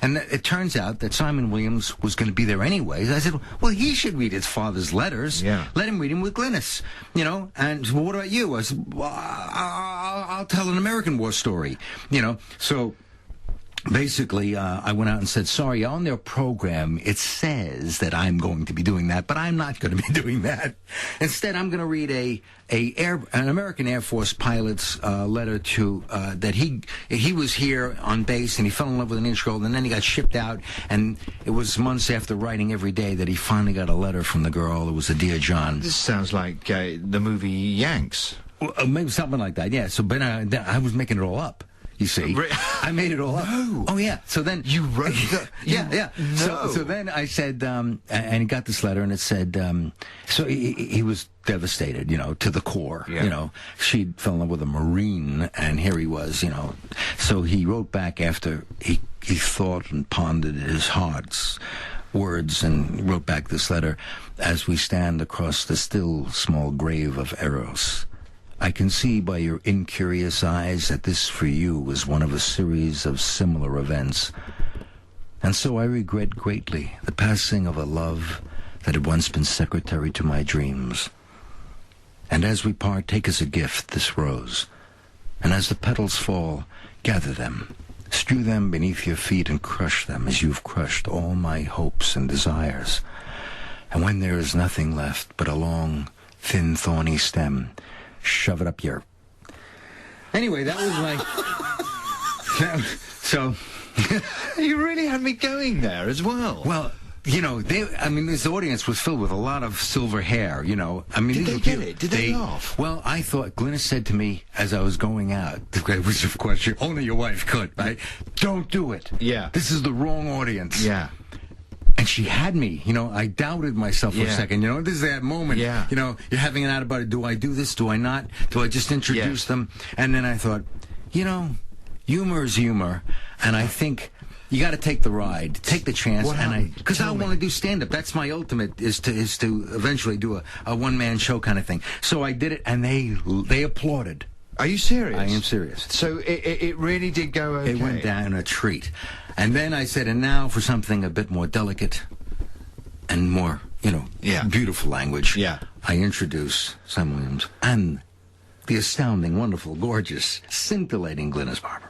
And it turns out that Simon Williams was going to be there anyways. I said, well, he should read his father's letters. Yeah. Let him read him with Glynis, you know. And well, what about you? I said, well, I'll tell an American War story, you know. So basically, I went out and said, sorry, on their program, it says that I'm going to be doing that, but I'm not going to be doing that. Instead, I'm going to read an American Air Force pilot's letter to that he was here on base and he fell in love with an English girl, and then he got shipped out, and it was months after writing every day that he finally got a letter from the girl. It was a Dear John. This sounds like the movie Yanks. Well, maybe something like that, yeah. So, but I was making it all up. You see, I made it all up. No. Oh yeah. So then you wrote the yeah. No. So then I said, and he got this letter, and it said, so he was devastated, you know, to the core. Yeah. You know, she fell in love with a Marine, and here he was, you know. So he wrote back after he thought and pondered his heart's words, and wrote back this letter: as we stand across the still small grave of Eros, I can see by your incurious eyes that this for you was one of a series of similar events. And so I regret greatly the passing of a love that had once been secretary to my dreams. And as we part, take as a gift this rose, and as the petals fall, gather them, strew them beneath your feet, and crush them as you've crushed all my hopes and desires. And when there is nothing left but a long, thin, thorny stem, shove it up your... Anyway, that was my... So... You really had me going there as well. Well, you know, this audience was filled with a lot of silver hair, you know. I mean, did they get it? Did they laugh? Well, I thought, Glynis said to me as I was going out, which of course only your wife could, right? Don't do it. Yeah. This is the wrong audience. Yeah. And she had me, you know. I doubted myself for a second, you know. This is that moment, Yeah. you know, you're having an out about it. Do I do this? Do I not? Do I just introduce them? And then I thought, you know, humor is humor, and I think you got to take the ride, take the chance. What happened? Because I want to do stand-up. That's my ultimate, is to eventually do a one-man show kind of thing. So I did it, and they applauded. Are you serious? I am serious. So it really did go okay? It went down a treat. And then I said, and now for something a bit more delicate and more, you know, beautiful language. Yeah. I introduce Simon Williams and the astounding, wonderful, gorgeous, scintillating Glynis Barber.